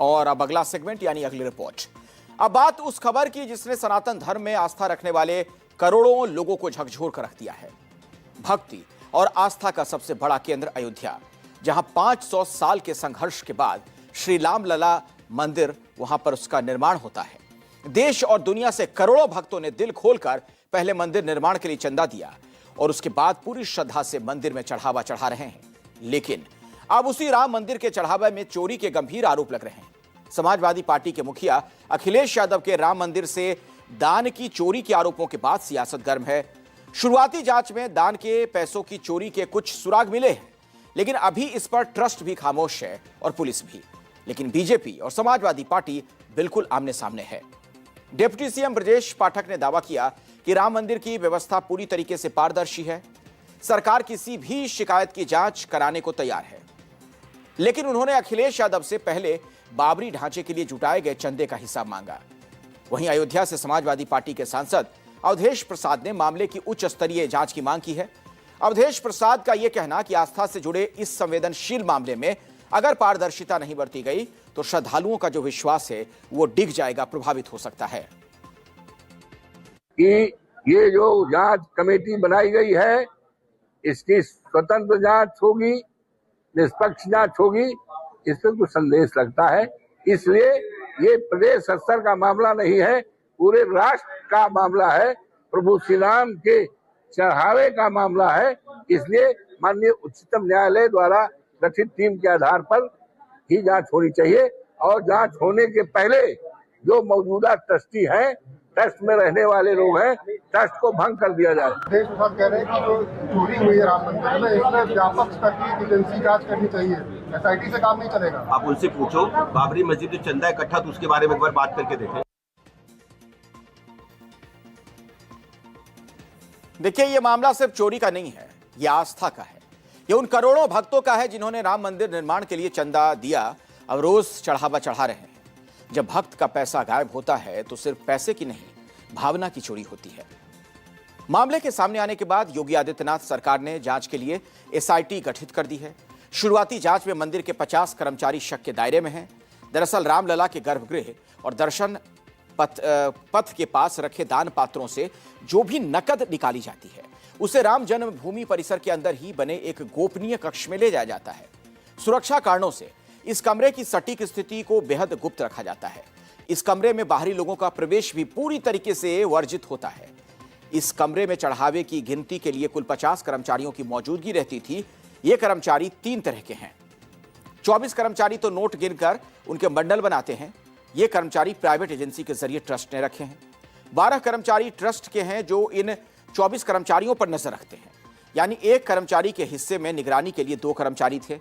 और अब अगला सेगमेंट यानी अगली रिपोर्ट। अब बात उस खबर की जिसने सनातन धर्म में आस्था रखने वाले करोड़ों लोगों को झकझोर कर रख दिया है। भक्ति और आस्था का सबसे बड़ा केंद्र अयोध्या, जहां 500 साल के संघर्ष के बाद श्री राम लला मंदिर वहां पर उसका निर्माण होता है। देश और दुनिया से करोड़ों भक्तों ने दिल खोलकर पहले मंदिर निर्माण के लिए चंदा दिया और उसके बाद पूरी श्रद्धा से मंदिर में चढ़ावा चढ़ा रहे हैं। लेकिन अब उसी राम मंदिर के चढ़ावे में चोरी के गंभीर आरोप लग रहे हैं। समाजवादी पार्टी के मुखिया अखिलेश यादव के राम मंदिर से दान की चोरी के आरोपों के बाद सियासत गर्म है। शुरुआती जांच में दान के पैसों की चोरी के कुछ सुराग मिले हैं, लेकिन अभी इस पर ट्रस्ट भी खामोश है और पुलिस भी। लेकिन बीजेपी और समाजवादी पार्टी बिल्कुल आमने सामने है। डिप्टी सीएम ब्रजेश पाठक ने दावा किया कि राम मंदिर की व्यवस्था पूरी तरीके से पारदर्शी है। सरकार किसी भी शिकायत की जांच कराने को तैयार है, लेकिन उन्होंने अखिलेश यादव से पहले बाबरी ढांचे के लिए जुटाए गए चंदे का हिसाब मांगा। वहीं अयोध्या से समाजवादी पार्टी के सांसद अवधेश प्रसाद ने मामले की उच्च स्तरीय जांच की मांग की है। अवधेश प्रसाद का यह कहना कि आस्था से जुड़े इस संवेदनशील मामले में अगर पारदर्शिता नहीं बरती गई तो श्रद्धालुओं का जो विश्वास है वो डिग जाएगा, प्रभावित हो सकता है। कि ये जो जांच कमेटी बनाई गई है इसकी स्वतंत्र जांच होगी, निष्पक्ष जांच होगी, इसमें कुछ संदेश लगता है। इसलिए ये प्रदेश स्तर का मामला नहीं है, पूरे राष्ट्र का मामला है, प्रभु श्री राम के चढ़ावे का मामला है। इसलिए माननीय उच्चतम न्यायालय द्वारा गठित टीम के आधार पर ही जांच होनी चाहिए और जांच होने के पहले जो मौजूदा ट्रस्टी हैं, ट्रस्ट में रहने वाले लोग हैं, ट्रस्ट को भंग कर दिया जाए। अवधेश प्रसाद कह रहे हैं कि जो चोरी हुई है राम मंदिर में, इसमें व्यापक स्तर की एजेंसी जांच करनी चाहिए, एसआईटी से काम नहीं चलेगा। आप उनसे पूछो, बाबरी मस्जिद में चंदा इकट्ठा तो उसके बारे में एक बार बात करके देखें। देखिए, यह मामला सिर्फ चोरी का नहीं है, यह आस्था का है। यह उन करोड़ों भक्तों का है जिन्होंने राम मंदिर निर्माण के लिए चंदा दिया, अब रोज चढ़ावा चढ़ा रहे हैं। जब भक्त का पैसा गायब होता है तो सिर्फ पैसे की नहीं, भावना की चोरी होती है। मामले के सामने आने के बाद योगी आदित्यनाथ सरकार ने जांच के लिए एसआईटी गठित कर दी है। शुरुआती जांच में मंदिर के 50 कर्मचारी शक के दायरे में हैं। दरअसल रामलला के गर्भगृह और दर्शन पथ के पास रखे दान पात्रों से जो भी नकद निकाली जाती है उसे राम जन्मभूमि परिसर के अंदर ही बने एक गोपनीय कक्ष में ले जाया जाता है। सुरक्षा कारणों से इस कमरे की सटीक स्थिति को बेहद गुप्त रखा जाता है। इस कमरे में बाहरी लोगों का प्रवेश भी पूरी तरीके से वर्जित होता है। इस कमरे में चढ़ावे की गिनती के लिए कुल 50 कर्मचारियों की मौजूदगी रहती थी। ये कर्मचारी 3 तरह के हैं। 24 कर्मचारी तो नोट गिनकर उनके बंडल बनाते हैं। ये कर्मचारी प्राइवेट एजेंसी के जरिए ट्रस्ट ने रखे हैं। 12 कर्मचारी ट्रस्ट के हैं जो इन 24 कर्मचारियों पर नजर रखते हैं, यानी एक कर्मचारी के हिस्से में निगरानी के लिए 2 कर्मचारी थे।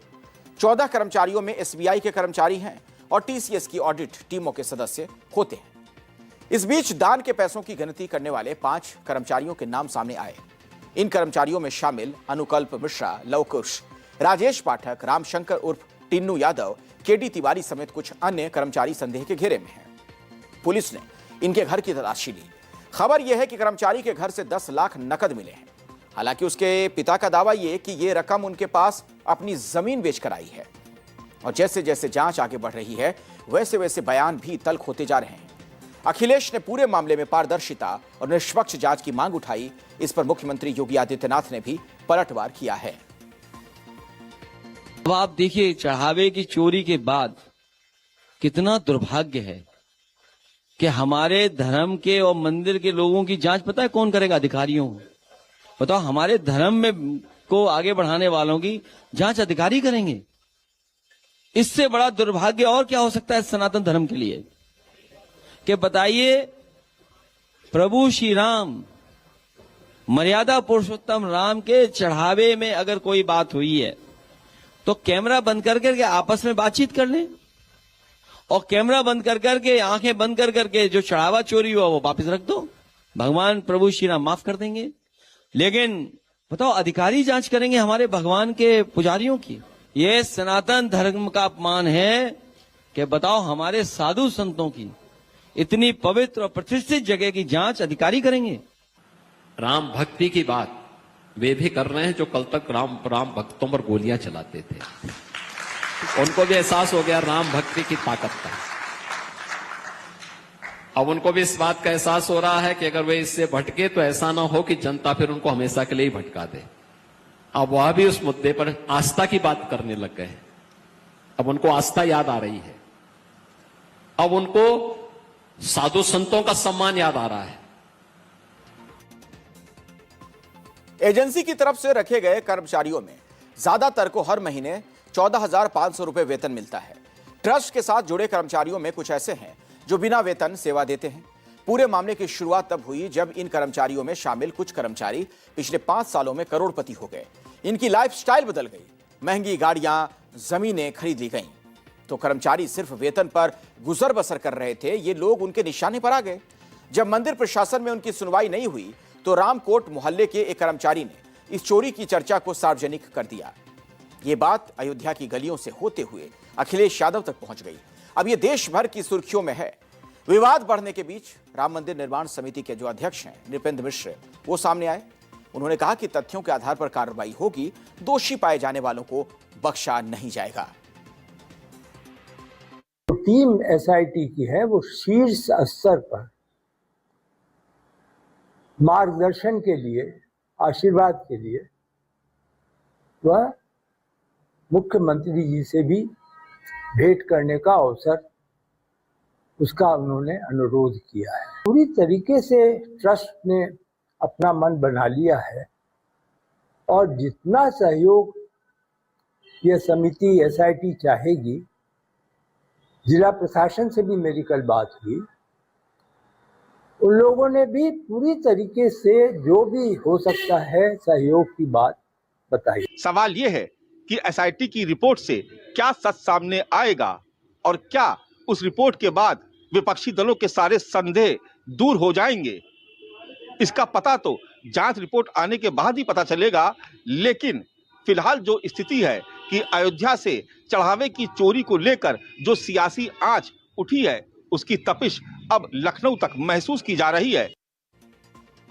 14 कर्मचारियों में एसबीआई के कर्मचारी हैं और टीसीएस की ऑडिट टीमों के सदस्य होते हैं। इस बीच दान के पैसों की गिनती करने वाले 5 कर्मचारियों के नाम सामने आए। इन कर्मचारियों में शामिल अनुकल्प मिश्रा, लवकुश, राजेश पाठक, रामशंकर उर्फ टिन्नू यादव, केडी तिवारी समेत कुछ अन्य कर्मचारी संदेह के घेरे में हैं। पुलिस ने इनके घर की तलाशी ली। खबर यह है कि कर्मचारी के घर से 10 लाख नकद मिले हैं। हालांकि उसके पिता का दावा यह कि यह रकम उनके पास अपनी जमीन बेचकर आई है। और जैसे जैसे जांच आगे बढ़ रही है वैसे वैसे बयान भी तल्ख होते जा रहे हैं। अखिलेश ने पूरे मामले में पारदर्शिता और निष्पक्ष जांच की मांग उठाई। इस पर मुख्यमंत्री योगी आदित्यनाथ ने भी पलटवार किया है। अब आप देखिए, चढ़ावे की चोरी के बाद कितना दुर्भाग्य है कि हमारे धर्म के और मंदिर के लोगों की जांच पता है कौन करेगा? अधिकारियों। बताओ, हमारे धर्म में को आगे बढ़ाने वालों की जांच अधिकारी करेंगे। इससे बड़ा दुर्भाग्य और क्या हो सकता है सनातन धर्म के लिए? कि बताइए, प्रभु श्री राम, मर्यादा पुरुषोत्तम राम के चढ़ावे में अगर कोई बात हुई है तो कैमरा बंद कर करके आपस में बातचीत कर लें और कैमरा बंद कर करके, आंखें बंद कर करके जो चढ़ावा चोरी हुआ वो वापस रख दो। भगवान प्रभु श्री राम माफ कर देंगे। लेकिन बताओ, अधिकारी जांच करेंगे हमारे भगवान के पुजारियों की? ये सनातन धर्म का अपमान है कि बताओ, हमारे साधु संतों की इतनी पवित्र और प्रतिष्ठित जगह की जांच अधिकारी करेंगे? राम भक्ति की बात वे भी कर रहे हैं जो कल तक राम भक्तों पर गोलियां चलाते थे। उनको भी एहसास हो गया राम भक्ति की ताकत का। अब उनको भी इस बात का एहसास हो रहा है कि अगर वे इससे भटके तो ऐसा ना हो कि जनता फिर उनको हमेशा के लिए ही भटका दे। अब वह भी उस मुद्दे पर आस्था की बात करने लग गए। अब उनको आस्था याद आ रही है। अब उनको साधु संतों का सम्मान याद आ रहा है। एजेंसी की तरफ से रखे गए कर्मचारियों में ज्यादातर को हर महीने 14,500 रुपए वेतन मिलता है। ट्रस्ट के साथ जुड़े कर्मचारियों में कुछ ऐसे हैं जो बिना वेतन सेवा देते हैं। पूरे मामले की शुरुआत तब हुई जब इन कर्मचारियों में शामिल कुछ कर्मचारी पिछले 5 सालों में करोड़पति हो गए। इनकी लाइफस्टाइल बदल गई, महंगी गाड़ियां, जमीनें खरीद ली गईं। तो कर्मचारी सिर्फ वेतन पर गुजर बसर कर रहे थे, ये लोग उनके निशाने पर आ गए। जब मंदिर प्रशासन में उनकी सुनवाई नहीं हुई तो रामकोट मोहल्ले के एक कर्मचारी ने इस चोरी की चर्चा को सार्वजनिक कर दिया। ये बात अयोध्या की गलियों से होते हुए अखिलेश यादव तक पहुंच गई। अब ये देश भर की सुर्खियों में है। विवाद बढ़ने के बीच राम मंदिर निर्माण समिति के जो अध्यक्ष हैं नृपेंद्र मिश्र, वो सामने आए। उन्होंने कहा कि तथ्यों के आधार पर कार्रवाई होगी, दोषी पाए जाने वालों को बख्शा नहीं जाएगा। टीम एसआईटी की है, वो शीर्ष स्तर पर मार्गदर्शन के लिए, आशीर्वाद के लिए वह मुख्यमंत्री जी से भी भेंट करने का अवसर, उसका उन्होंने अनुरोध किया है। पूरी तरीके से ट्रस्ट ने अपना मन बना लिया है और जितना सहयोग यह समिति एसआईटी चाहेगी, जिला प्रशासन से भी मेरी कल बात हुई, उन लोगों ने भी पूरी तरीके से जो भी हो सकता है सहयोग की बात बताई। सवाल ये है कि एसआईटी की रिपोर्ट से क्या सच सामने आएगा और क्या उस रिपोर्ट के बाद विपक्षी दलों के सारे संदेह दूर हो जाएंगे, इसका पता तो जांच रिपोर्ट आने के बाद ही पता चलेगा। लेकिन फिलहाल जो स्थिति है कि अयोध्या से चढ़ावे की चोरी को लेकर जो सियासी आंच उठी है, उसकी तपिश अब लखनऊ तक महसूस की जा रही है।